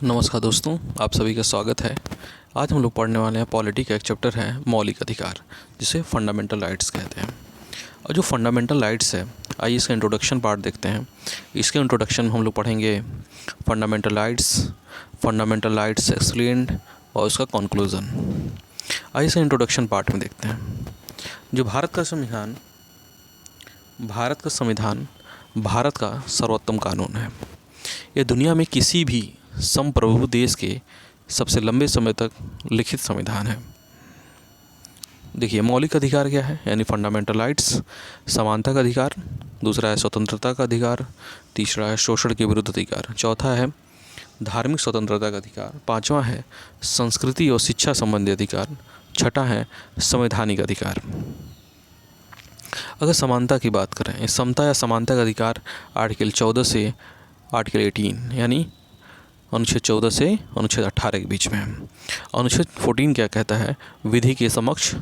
नमस्कार दोस्तों, आप सभी का स्वागत है। आज हम लोग पढ़ने वाले हैं पॉलिटी का एक चैप्टर है मौलिक अधिकार, जिसे फंडामेंटल राइट्स कहते हैं। और जो फंडामेंटल राइट्स है, आइए इसका इंट्रोडक्शन पार्ट देखते हैं। इसके इंट्रोडक्शन में हम लोग पढ़ेंगे फंडामेंटल राइट्स एक्सप्लेन्ड और उसका कंक्लूजन। आइए इसे इंट्रोडक्शन पार्ट में देखते हैं। जो भारत का संविधान भारत का सर्वोत्तम कानून है। यह दुनिया में किसी भी संप्रभु देश के सबसे लंबे समय तक लिखित संविधान है। देखिए, मौलिक अधिकार क्या है, यानी फंडामेंटल राइट्स। समानता का अधिकार, दूसरा है स्वतंत्रता का अधिकार, तीसरा है शोषण के विरुद्ध अधिकार, चौथा है धार्मिक स्वतंत्रता का अधिकार, पांचवा है संस्कृति और शिक्षा संबंधी अधिकार, छठा है संवैधानिक अधिकार। अगर समानता की बात करें, समता या समानता का अधिकार आर्टिकल 14 से आर्टिकल 18 यानी अनुच्छेद 14 से अनुच्छेद 18 के बीच में है। अनुच्छेद 14 क्या कहता है? विधि के समक्ष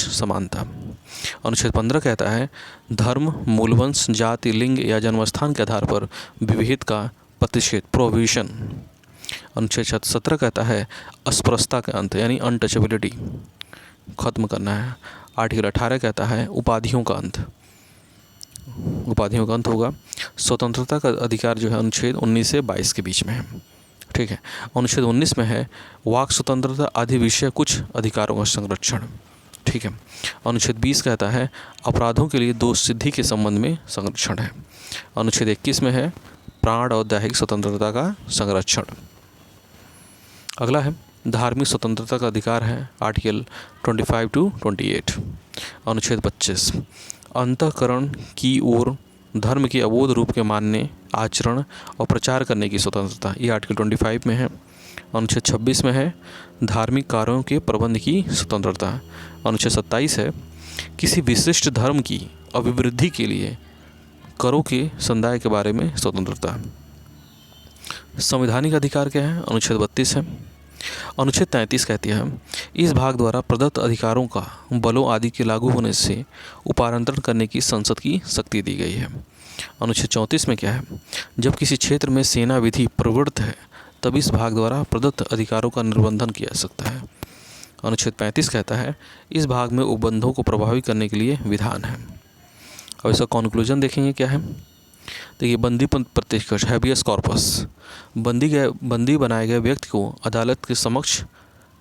समानता। अनुच्छेद 15 कहता है धर्म, मूलवंश, जाति, लिंग या जन्मस्थान के आधार पर विभेद का प्रतिषेध, प्रोहिबिशन। अनुच्छेद 17 कहता है अस्पृश्यता का अंत, यानी अनटचेबिलिटी खत्म करना है। आर्टिकल 18 कहता है उपाधियों का अंत होगा। स्वतंत्रता का अधिकार जो है अनुच्छेद 19 से 22 के बीच में है। ठीक है। अनुच्छेद 19 में है वाक स्वतंत्रता आदि विषय कुछ अधिकारों का संरक्षण। ठीक है। अनुच्छेद 20 कहता है अपराधों के लिए दोष सिद्धि के संबंध में संरक्षण है। अनुच्छेद 21 में है प्राण और दैहिक स्वतंत्रता का संरक्षण। अगला है धार्मिक स्वतंत्रता का अधिकार है आर्टिकल 25 to 28। अनुच्छेद 25 अंतःकरण की ओर धर्म के अबोध रूप के मानने, आचरण और प्रचार करने की स्वतंत्रता, ये आर्टिकल 25 में है। अनुच्छेद 26 में है धार्मिक कार्यों के प्रबंध की स्वतंत्रता। अनुच्छेद 27 है किसी विशिष्ट धर्म की अभिवृद्धि के लिए करों के संदाय के बारे में स्वतंत्रता। संवैधानिक अधिकार क्या है? अनुच्छेद 32 है। अनुच्छेद 33 कहती है इस भाग द्वारा प्रदत्त अधिकारों का बलों आदि के लागू होने से उपारंतरण करने की संसद की शक्ति दी गई है। अनुच्छेद 34 में क्या है? जब किसी क्षेत्र में सेना विधि प्रवृत्त है तब इस भाग द्वारा प्रदत्त अधिकारों का निर्बंधन किया जा सकता है। अनुच्छेद 35 कहता है इस भाग में उपबंधों को प्रभावी करने के लिए विधान है। अब इसका कंक्लूजन देखेंगे क्या है। देखिए, बंदी प्रत्यक्ष हैबियस कॉर्पस, बंदी बनाए गए व्यक्ति को अदालत के समक्ष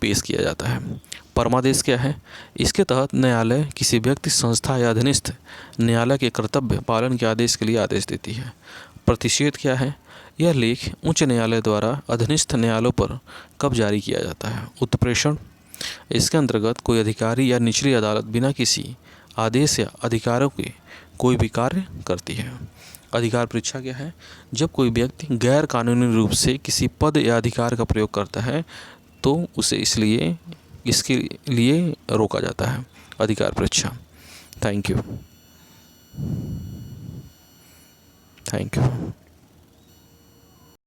पेश किया जाता है। परमादेश क्या है? इसके तहत न्यायालय किसी व्यक्ति, संस्था या अधीनस्थ न्यायालय के कर्तव्य पालन के आदेश के लिए आदेश देती है। प्रतिषेध क्या है? यह लेख उच्च न्यायालय द्वारा अधीनस्थ न्यायालयों पर कब जारी किया जाता है। उत्प्रेषण, इसके अंतर्गत कोई अधिकारी या निचली अदालत बिना किसी आदेश या अधिकारों के कोई भी कार्य करती है। अधिकार परीक्षा क्या है? जब कोई व्यक्ति गैर कानूनी रूप से किसी पद या अधिकार का प्रयोग करता है तो उसे इसके लिए रोका जाता है। अधिकार परीक्षा। Thank you.